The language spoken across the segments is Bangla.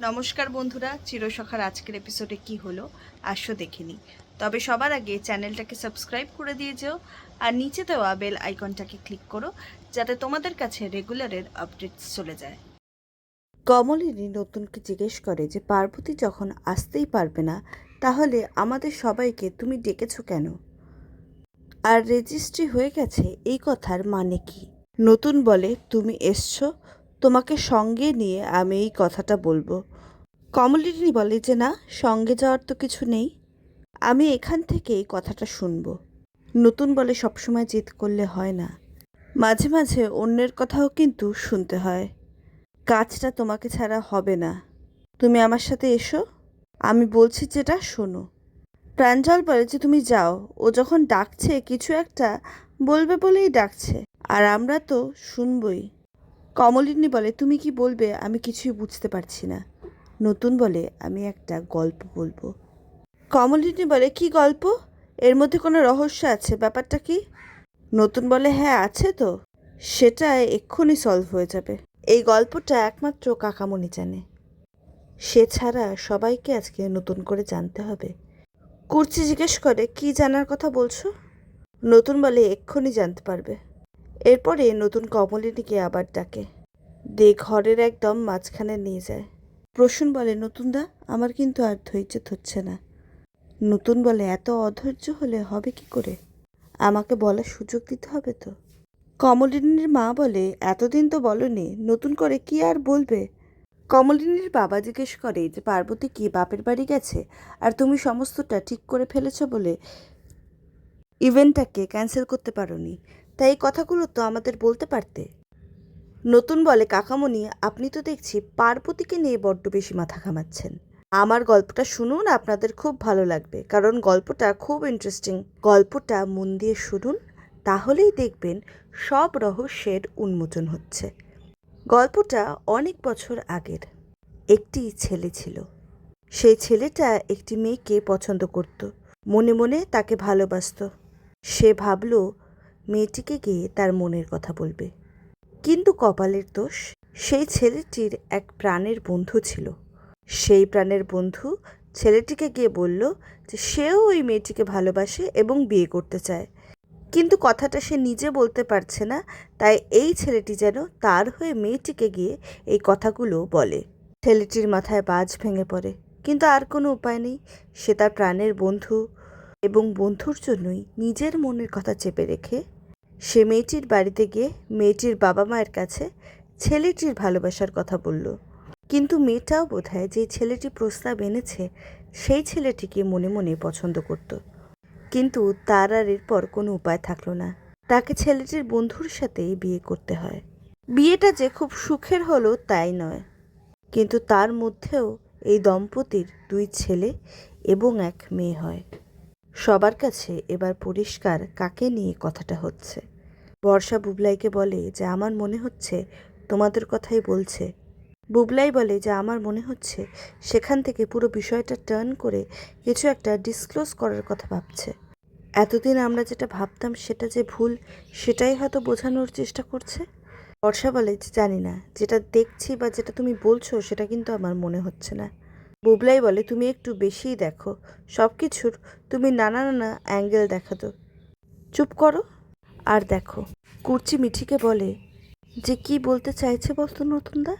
নমস্কার বন্ধুরা, চিরসখার আজকের এপিসোডে কি হলো আসো দেখে নিই। তবে সবার আগে চ্যানেলটাকে সাবস্ক্রাইব করে দিয়ে যেও আর নিচে দেওয়া বেল আইকনটাকে ক্লিক করো যাতে তোমাদের কাছে রেগুলারের আপডেটস চলে যায়। কমলিনী নতুনকে জিজ্ঞেস করে যে পার্বতী যখন আসতেই পারবে না তাহলে আমাদের সবাইকে তুমি ডেকেছো কেন, আর রেজিস্ট্রি হয়ে গেছে এই কথার মানে কি? নতুন বলে তুমি এসছো, তোমাকে সঙ্গে নিয়ে আমি এই কথাটা বলবো। কমলিনী বলে যে না, সঙ্গে যাওয়ার তো কিছু নেই, আমি এখান থেকেই কথাটা শুনবো। নতুন বলে সবসময় জিদ করলে হয় না, মাঝে মাঝে অন্যের কথাও কিন্তু শুনতে হয়। কাজটা তোমাকে ছাড়া হবে না, তুমি আমার সাথে এসো, আমি বলছি যেটা শোনো। প্রাঞ্জল বলে যে তুমি যাও, ও যখন ডাকছে কিছু একটা বলবে বলেই ডাকছে, আর আমরা তো শুনবই। কমলিনী বলে তুমি কি বলবে আমি কিছুই বুঝতে পারছি না। নতুন বলে আমি একটা গল্প বলবো। কমলিনী বলে কি গল্প, এর মধ্যে কোনো রহস্য আছে, ব্যাপারটা কি? নতুন বলে হ্যাঁ আছে তো, সেটা এক্ষুনি সলভ হয়ে যাবে। এই গল্পটা একমাত্র কাকামণি জানে, সে ছাড়া সবাইকে আজকে নতুন করে জানতে হবে। কুর্চি জিজ্ঞেস করে কি জানার কথা বলছো? নতুন বলে এক্ষুনি জানতে পারবে। এরপরে নতুন কমলিনীকে আবার ডাকে, দে ঘরের একদম মাঝখানে নিয়ে যায়। প্রসূন বলে নতুনদা আমার কিন্তু আর ধৈর্য ধরছে না। নতুন বলে এত অধৈর্য হলে হবে কি করে, আমাকে বলার সুযোগ দিতে হবে তো। কমলিনীর মা বলে এতদিন তো বলনি, নতুন করে কি আর বলবে? কমলিনীর বাবা জিজ্ঞেস করে যে পার্বতী কি বাপের বাড়ি গেছে আর তুমি সমস্তটা ঠিক করে ফেলেছো বলে ইভেন্টটাকে ক্যান্সেল করতে পারোনি, তাই এই কথাগুলো তো আমাদের বলতে পারতে। নতুন বলে কাকামণি আপনি তো দেখছি পার্বতীকে নিয়ে বড্ড বেশি মাথা ঘামাচ্ছেন, আমার গল্পটা শুনুন, আপনাদের খুব ভালো লাগবে, কারণ গল্পটা খুব ইন্টারেস্টিং। গল্পটা মন দিয়ে শুনুন, তাহলেই দেখবেন সব রহস্যের উন্মোচন হচ্ছে। গল্পটা অনেক বছর আগের। একটি ছেলে ছিল, সেই ছেলেটা একটি মেয়েকে পছন্দ করত, মনে মনে তাকে ভালোবাসতো। সে ভাবল মেয়েটিকে গিয়ে তার মনের কথা বলবে, কিন্তু কপালের দোষ, সেই ছেলেটির এক প্রাণের বন্ধু ছিল। সেই প্রাণের বন্ধু ছেলেটিকে গিয়ে বলল যে সেও ওই মেয়েটিকে ভালোবাসে এবং বিয়ে করতে চায়, কিন্তু কথাটা সে নিজে বলতে পারছে না, তাই এই ছেলেটি যেন তার হয়ে মেয়েটিকে গিয়ে এই কথাগুলো বলে। ছেলেটির মাথায় বাজ ভেঙে পড়ে, কিন্তু আর কোনো উপায় নেই। সে তার প্রাণের বন্ধু এবং বন্ধুর জন্যই নিজের মনের কথা চেপে রেখে সে মেয়েটির বাড়িতে গিয়ে মেয়েটির বাবা মায়ের কাছে ছেলেটির ভালোবাসার কথা বলল। কিন্তু মেয়েটাও বোধহয় যে ছেলেটি প্রস্তাব এনেছে সেই ছেলেটিকে মনে মনে পছন্দ করত, কিন্তু তার আর এরপর কোনো উপায় থাকলো না, তাকে ছেলেটির বন্ধুর সাথেই বিয়ে করতে হয়। বিয়েটা যে খুব সুখের হলো তাই নয়, কিন্তু তার মধ্যেও এই দম্পতির দুই ছেলে এবং এক মেয়ে হয়। সবার কাছে এবার পরিষ্কার কাকে নিয়ে কথাটা হচ্ছে। বর্ষা বুবলাইকে বলে যে আমার মনে হচ্ছে তোমাদের কথাই বলছে। বুবলাই বলে যে আমার মনে হচ্ছে সেখান থেকে পুরো বিষয়টা টার্ন করে কিছু একটা ডিসক্লোজ করার কথা ভাবছে। এতদিন আমরা যেটা ভাবতাম সেটা যে ভুল, সেটাই হয়তো বোঝানোর চেষ্টা করছে। বর্ষা বলে যে জানি না, যেটা দেখছি বা যেটা তুমি বলছো সেটা কিন্তু আমার মনে হচ্ছে না। বুবলাই বলে তুমি একটু বেশিই দেখো সব কিছুর, তুমি নানা নানা অ্যাঙ্গেল দেখাতো, চুপ করো আর দেখো। কুর্চি মিঠিকে বলে যে কি বলতে চাইছে বলতো নতুনদা।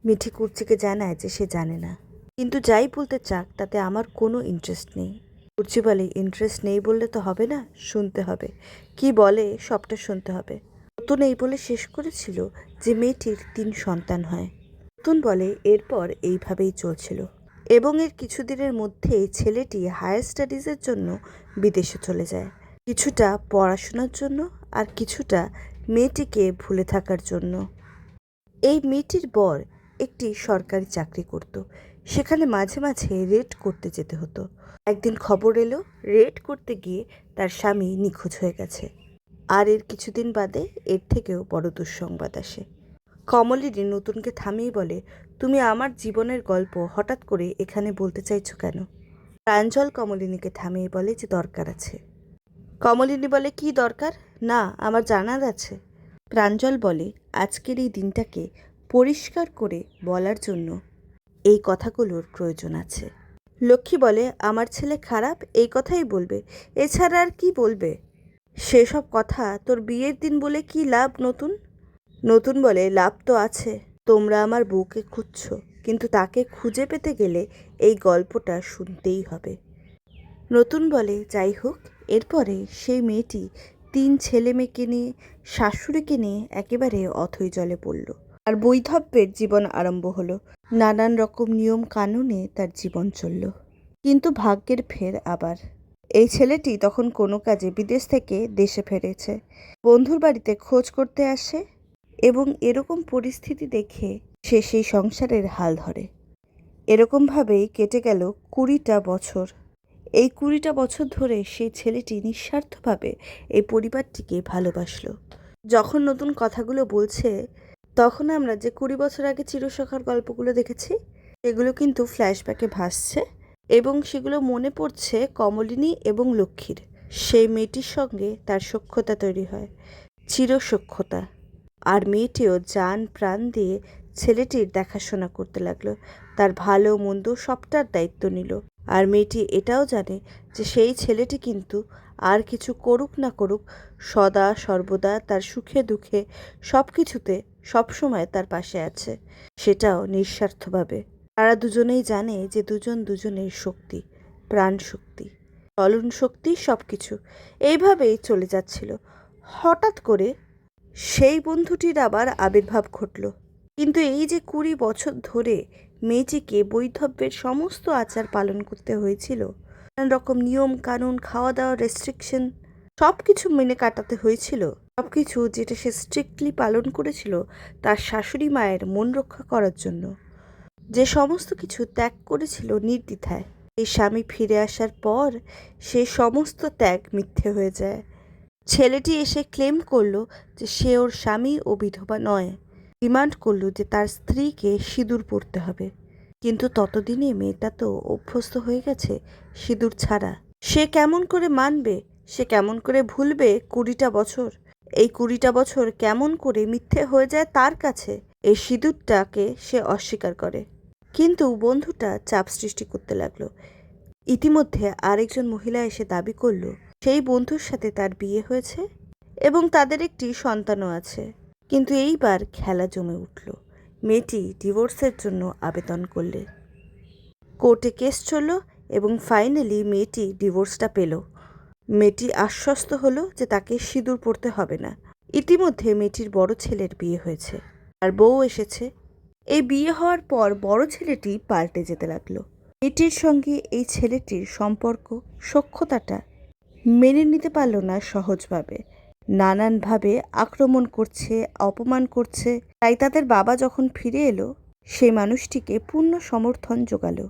মিঠি কুর্চিকে জানায় যে সে জানে না, কিন্তু যাই বলতে চাক তাতে আমার কোনো ইন্টারেস্ট নেই। কুর্চি বলে ইন্টারেস্ট নেই বললে তো হবে না, শুনতে হবে, কি বলে সবটা শুনতে হবে। নতুন এই বলে শেষ করেছিল যে মেয়েটির 3 সন্তান হয়। নতুন বলে এরপর এইভাবেই চলছিল এবং এর কিছুদিনের মধ্যেই ছেলেটি হায়ার স্টাডিজের জন্য বিদেশে চলে যায়, কিছুটা পড়াশোনার জন্য আর কিছুটা মেয়েটিকে ভুলে থাকার জন্য। এই মেয়েটির বর একটি সরকারি চাকরি করত, সেখানে মাঝে মাঝে রেড করতে যেতে হতো। একদিন খবর এলো রেড করতে গিয়ে তার স্বামী নিখোঁজ হয়ে গেছে, আর এর কিছুদিন বাদে এর থেকেও বড় দুঃসংবাদ আসে। কমলিনী নতুনকে থামিয়ে বলে তুমি আমার জীবনের গল্প হঠাৎ করে এখানে বলতে চাইছো কেন? প্রাঞ্জল কমলিনীকে থামিয়ে বলে যে দরকার আছে। কমলিনী বলে কি দরকার? না, আমার জানার আছে। প্রাঞ্জল বলে আজকের এই দিনটাকে পরিষ্কার করে বলার জন্য এই কথাগুলোর প্রয়োজন আছে। লক্ষ্মী বলে, আমার ছেলে খারাপ এই কথাই বলবে, এছাড়া আর কি বলবে? সেসব কথা তোর বিয়ের দিন বলে কি লাভ? নতুন নতুন বলে, লাভ তো আছে। তোমরা আমার বউকে খুঁজছো, কিন্তু তাকে খুঁজে পেতে গেলে এই গল্পটা শুনতেই হবে। নতুন বলে, যাই হোক। এরপরে সেই মেয়েটি 3 ছেলে মেয়েকে নিয়ে, শাশুড়িকে নিয়ে একেবারে অথৈ জলে পড়ল। আর বৈধব্যের জীবন আরম্ভ হলো। নানান রকম নিয়ম কানুনে তার জীবন চলল। কিন্তু ভাগ্যের ফের আবার। এই ছেলেটি তখন কোনো কাজে বিদেশ থেকে দেশে ফিরেছে। বন্ধুর বাড়িতে খোঁজ করতে আসে এবং এরকম পরিস্থিতি দেখে সে সেই সংসারের হাল ধরে। এরকমভাবেই কেটে গেল 20টা বছর। এই 20টা বছর ধরে সেই ছেলেটি নিঃস্বার্থভাবে এই পরিবারটিকে ভালোবাসলো। যখন নতুন কথাগুলো বলছে, তখন আমরা যে 20 বছর আগে চিরসখার গল্পগুলো দেখেছি, এগুলো কিন্তু ফ্ল্যাশব্যাকে ভাসছে এবং সেগুলো মনে পড়ছে কমলিনী এবং লক্ষ্মীর। সেই মেয়েটির সঙ্গে তার সখ্যতা তৈরি হয়, চিরসখ্যতা। আর মেয়েটিও জান প্রাণ দিয়ে ছেলেটির দেখাশোনা করতে লাগলো, তার ভালো মন্দ সবটার দায়িত্ব নিল। আর মেয়েটি এটাও জানে যে সেই ছেলেটি কিন্তু আর কিছু করুক না করুক, সদা সর্বদা তার সুখে দুঃখে সব কিছুতে সবসময় তার পাশে আছে, সেটাও নিঃস্বার্থভাবে। তারা দুজনেই জানে যে দুজন দুজনের শক্তি, প্রাণ শক্তি, চলন শক্তি, সব কিছু এইভাবেই চলে যাচ্ছিল। হঠাৎ করে সেই বন্ধুটির আবার আবির্ভাব ঘটল। কিন্তু এই যে 20 বছর ধরে মেয়েটিকে বৈধব্যের সমস্ত আচার পালন করতে হয়েছিল, নানান রকম নিয়ম কানুন, খাওয়া দাওয়া রেস্ট্রিকশন, সব কিছু মেনে কাটাতে হয়েছিল। সব কিছু যেটা সে স্ট্রিক্টলি পালন করেছিল তার শাশুড়ি মায়ের মন রক্ষা করার জন্য, যে সমস্ত কিছু ত্যাগ করেছিল নির্দ্বিধায়, এই স্বামী ফিরে আসার পর সেই সমস্ত ত্যাগ মিথ্যে হয়ে যায়। ছেলেটি এসে ক্লেম করলো যে সে ওর স্বামী ও বিধবা নয়। ডিমান্ড করলো যে তার স্ত্রীকে সিঁদুর পরতে হবে। কিন্তু ততদিনে মেয়েটা তো অভ্যস্ত হয়ে গেছে সিঁদুর ছাড়া। সে কেমন করে মানবে? সে কেমন করে ভুলবে 20টা বছর? এই 20টা বছর কেমন করে মিথ্যে হয়ে যায় তার কাছে? এই সিঁদুরটাকে সে অস্বীকার করে। কিন্তু বন্ধুটা চাপ সৃষ্টি করতে লাগলো। ইতিমধ্যে আরেকজন মহিলা এসে দাবি করলো সেই বন্ধুর সাথে তার বিয়ে হয়েছে এবং তাদের একটি সন্তানও আছে। কিন্তু এইবার খেলা জমে উঠল। মেয়েটি ডিভোর্সের জন্য আবেদন করলে কোর্টে কেস চলল এবং ফাইনালি মেয়েটি ডিভোর্সটা পেল। মেয়েটি আশ্বস্ত হলো যে তাকে সিঁদুর পরতে হবে না। ইতিমধ্যে মেয়েটির বড় ছেলের বিয়ে হয়েছে আর বউ এসেছে। এই বিয়ে হওয়ার পর বড় ছেলেটি পাল্টে যেতে লাগলো। মেয়েটির সঙ্গে এই ছেলেটির সম্পর্ক, সখ্যতাটা মেনে নিতে পারল না সহজভাবে। নানানভাবে আক্রমণ করছে, অপমান করছে। তাই তাদের বাবা যখন ফিরে এলো, সেই মানুষটিকে পূর্ণ সমর্থন জোগালো।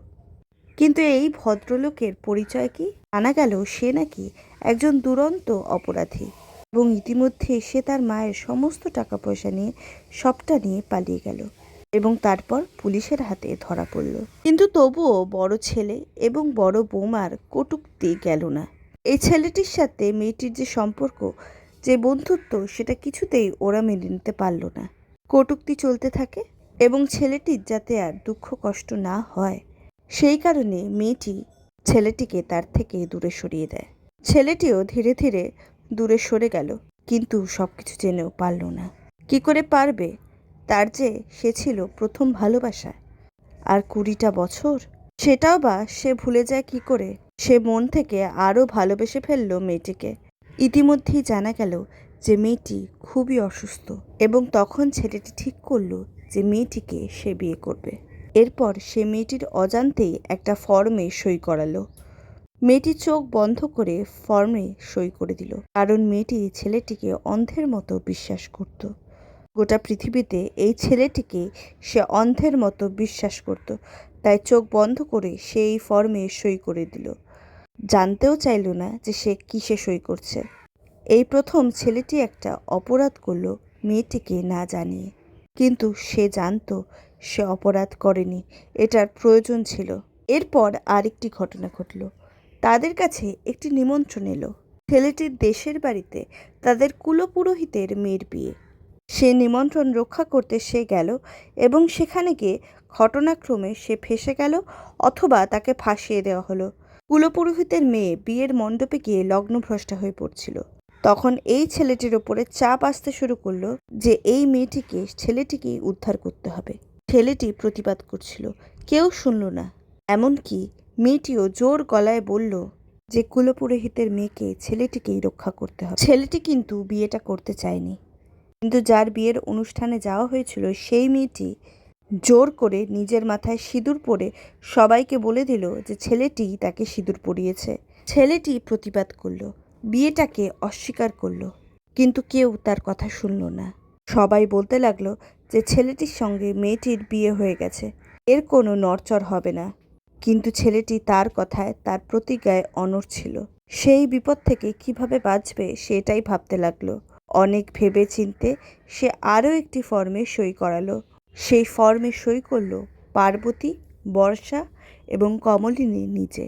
কিন্তু এই ভদ্রলোকের পরিচয় কি? জানা গেল সে নাকি একজন দুরন্ত অপরাধী এবং ইতিমধ্যে সে তার মায়ের সমস্ত টাকা পয়সা নিয়ে সবটা নিয়ে পালিয়ে গেল এবং তারপর পুলিশের হাতে ধরা পড়ল। কিন্তু তবুও বড় ছেলে এবং বড় বৌমার কটূক্তি গেল না। এই ছেলেটির সাথে মেয়েটির যে সম্পর্ক, যে বন্ধুত্ব, সেটা কিছুতেই ওরা মেনে নিতে পারল না। কটূক্তি চলতে থাকে এবং ছেলেটির যাতে আর দুঃখ কষ্ট না হয় সেই কারণে মেয়েটি ছেলেটিকে তার থেকে দূরে সরিয়ে দেয়। ছেলেটিও ধীরে ধীরে দূরে সরে গেল, কিন্তু সবকিছু জেনেও পারল না। কি করে পারবে? তার যে সে ছিল প্রথম ভালোবাসা, আর 20টা বছর, সেটাও বা সে ভুলে যায় কি করে? সে মন থেকে আরও ভালোবেসে ফেলল মেয়েটিকে। ইতিমধ্যেই জানা গেল যে মেয়েটি খুবই অসুস্থ এবং তখন ছেলেটি ঠিক করলো যে মেয়েটিকে সে বিয়ে করবে। এরপর সে মেয়েটির অজান্তেই একটা ফর্মে সই করালো। মেয়েটি চোখ বন্ধ করে ফর্মে সই করে দিল, কারণ মেয়েটি ছেলেটিকে অন্ধের মতো বিশ্বাস করত। গোটা পৃথিবীতে এই ছেলেটিকে সে অন্ধের মতো বিশ্বাস করত, তাই চোখ বন্ধ করে সে এই ফর্মে সই করে দিল। জানতেও চাইল না যে সে কিসে সই করছে। এই প্রথম ছেলেটি একটা অপরাধ করলো মেয়েটিকে না জানিয়ে, কিন্তু সে জানতো সে অপরাধ করেনি, এটার প্রয়োজন ছিল। এরপর আরেকটি ঘটনা ঘটল। তাদের কাছে একটি নিমন্ত্রণ এলো। ছেলেটির দেশের বাড়িতে তাদের কুলপুরোহিতের মেয়ের বিয়ে। সে নিমন্ত্রণ রক্ষা করতে সে গেল এবং সেখানে গিয়ে ঘটনাক্রমে সে ফেঁসে গেল অথবা তাকে ফাঁসিয়ে দেওয়া হলো। কুলপুরোহিতের মেয়ে বিয়ের মণ্ডপে গিয়ে লগ্নভ্রষ্টা হয়ে পড়ছিল। তখন এই ছেলেটির ওপরে চাপ আসতে শুরু করলো যে এই মেয়েটিকে ছেলেটিকেই উদ্ধার করতে হবে। ছেলেটি প্রতিবাদ করছিল, কেউ শুনল না। এমনকি মেয়েটিও জোর গলায় বলল যে কুলপুরোহিতের মেয়েকে ছেলেটিকেই রক্ষা করতে হবে। ছেলেটি কিন্তু বিয়েটা করতে চায়নি, কিন্তু যার বিয়ের অনুষ্ঠানে যাওয়া হয়েছিল সেই মেয়েটি জোর করে নিজের মাথায় সিঁদুর পরে সবাইকে বলে দিল যে ছেলেটি তাকে সিঁদুর পরিয়েছে। ছেলেটি প্রতিবাদ করল, বিয়েটাকে অস্বীকার করল, কিন্তু কেউ তার কথা শুনল না। সবাই বলতে লাগলো যে ছেলেটির সঙ্গে মেয়েটির বিয়ে হয়ে গেছে, এর কোনো নড়চড় হবে না। কিন্তু ছেলেটি তার কথায়, তার প্রতিজ্ঞায় অনড় ছিল। সেই বিপদ থেকে কিভাবে বাঁচবে সেটাই ভাবতে লাগলো। অনেক ভেবে চিনতে সে আরও একটি ফর্মে সই করালো। সেই ফর্মে সই করলো পার্বতী, বর্ষা এবং কমলিনী নিজে।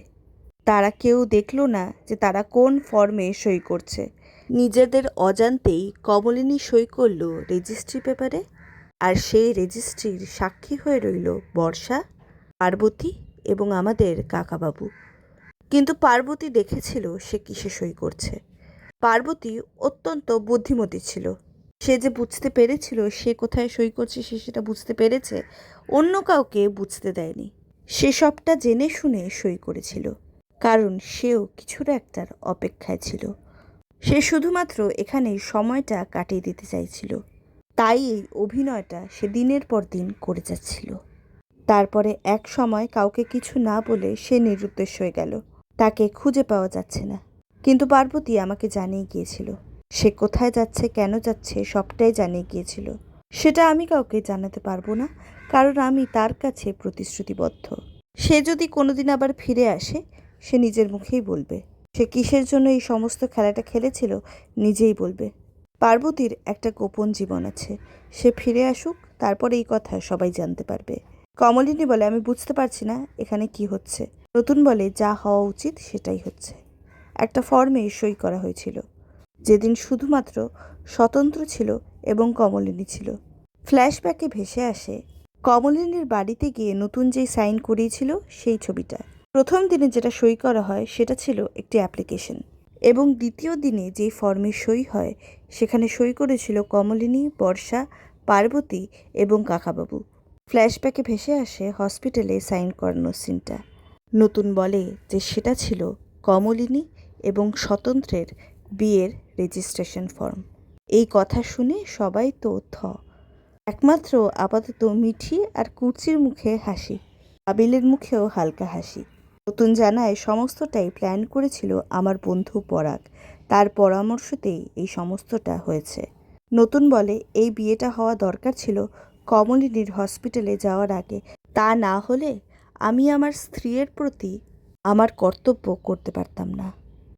তারা কেউ দেখলো না যে তারা কোন ফর্মে সই করছে। নিজেদের অজান্তেই কমলিনী সই করলো রেজিস্ট্রি পেপারে, আর সেই রেজিস্ট্রির সাক্ষী হয়ে রইল বর্ষা, পার্বতী এবং আমাদের কাকাবাবু। কিন্তু পার্বতী দেখেছিল সে কিসে সই করছে। পার্বতী অত্যন্ত বুদ্ধিমতী ছিল। সে যে বুঝতে পেরেছিল সে কোথায় সই করছে, সে সেটা বুঝতে পেরেছে, অন্য কাউকে বুঝতে দেয়নি। সে সবটা জেনে শুনে সই করেছিল, কারণ সেও কিছুর একটার অপেক্ষায় ছিল। সে শুধুমাত্র এখানে সময়টা কাটিয়ে দিতে চাইছিল, তাই এই অভিনয়টা সে দিনের পর দিন করে যাচ্ছিল। তারপরে এক সময় কাউকে কিছু না বলে সে নিরুদ্দেশ হয়ে গেল। তাকে খুঁজে পাওয়া যাচ্ছে না, কিন্তু পার্বতী আমাকে জানিয়ে গিয়েছিল। সে কোথায় যাচ্ছে, কেন যাচ্ছে, সবটাই জানিয়ে গিয়েছিল। সেটা আমি কাউকে জানাতে পারবো না, কারণ আমি তার কাছে প্রতিশ্রুতিবদ্ধ। সে যদি কোনোদিন আবার ফিরে আসে, সে নিজের মুখেই বলবে সে কিসের জন্য এই সমস্ত খেলাটা খেলেছিল, নিজেই বলবে। পার্বতীর একটা গোপন জীবন আছে, সে ফিরে আসুক, তারপর এই কথা সবাই জানতে পারবে। কমলিনী বলে, আমি বুঝতে পারছি না এখানে কি হচ্ছে। নতুন বলে, যা হওয়া উচিত সেটাই হচ্ছে। একটা ফর্মে সই করা হয়েছিল, যেদিন শুধুমাত্র স্বতন্ত্র ছিল এবং কমলিনী ছিল। ফ্ল্যাশব্যাকে ভেসে আসে কমলিনীর বাড়িতে গিয়ে নতুন যেই সাইন করিয়েছিল সেই ছবিটা। প্রথম দিনে যেটা সই করা হয় সেটা ছিল একটি অ্যাপ্লিকেশন, এবং দ্বিতীয় দিনে যেই ফর্মে সই হয় সেখানে সই করেছিল কমলিনী, বর্ষা, পার্বতী এবং কাকাবাবু। ফ্ল্যাশব্যাকে ভেসে আসে হসপিটালে সাইন করানোর সিনটা। নতুন বলে যে সেটা ছিল কমলিনী এবং স্বতন্ত্রের বিয়ের রেজিস্ট্রেশন ফর্ম। এই কথা শুনে সবাই তো থ। একমাত্র আপাতত মিঠি আর কুর্চির মুখে হাসি, আবিলের মুখেও হালকা হাসি। নতুন জানায় সমস্তটাই প্ল্যান করেছিল আমার বন্ধু পরাগ, তার পরামর্শতেই এই সমস্তটা হয়েছে। নতুন বলে এই বিয়েটা হওয়া দরকার ছিল কমলিনীর হসপিটালে যাওয়ার আগে, তা না হলে আমি আমার স্ত্রীর প্রতি আমার কর্তব্য করতে পারতাম না।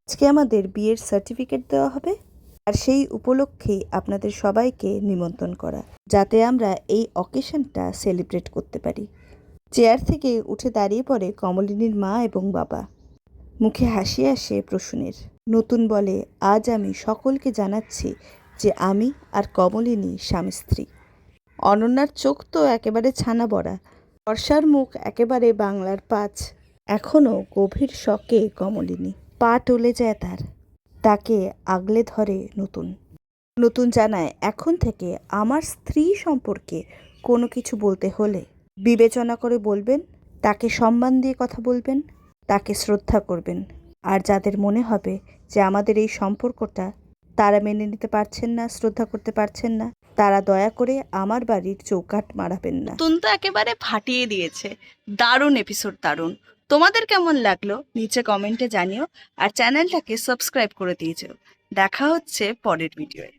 আজকে আমাদের বিয়ের সার্টিফিকেট দেওয়া হবে, আর সেই উপলক্ষেই আপনাদের সবাইকে নিমন্ত্রণ করা, যাতে আমরা এই অকেশনটা সেলিব্রেট করতে পারি। চেয়ার থেকে উঠে দাঁড়িয়ে পড়ে কমলিনীর মা এবং বাবা। মুখে হাসি আসে প্রসূনের। নতুন বলে, আজ আমি সকলকে জানাচ্ছি যে আমি আর কমলিনী স্বামী স্ত্রী। অনন্যার চোখ তো একেবারে ছানা বড়া, বর্ষার মুখ একেবারে বাংলার পাঁচ। এখনও গভীর শকে কমলিনী, পা টলে যায় তার। তাকে আগলে ধরে নতুন। নতুন জানায় এখন থেকে আমার স্ত্রী সম্পর্কে কোনো কিছু বলতে হলে বিবেচনা করে বলবেন, তাকে সম্মান দিয়ে কথা বলবেন, তাকে শ্রদ্ধা করবেন। আর যাদের মনে হবে যে আমাদের এই সম্পর্কটা তারা মেনে নিতে পারছেন না, শ্রদ্ধা করতে পারছেন না, তারা দয়া করে আমার বাড়ির চৌকাঠ মারাবেন না। নতুন তো একেবারে ফাটিয়ে দিয়েছে। দারুণ এপিসোড, দারুণ। তোমাদের কেমন লাগলো নিচে কমেন্টে জানিও, আর চ্যানেলটাকে সাবস্ক্রাইব করে দিয়েছো। দেখা হচ্ছে পরের ভিডিওয়ে।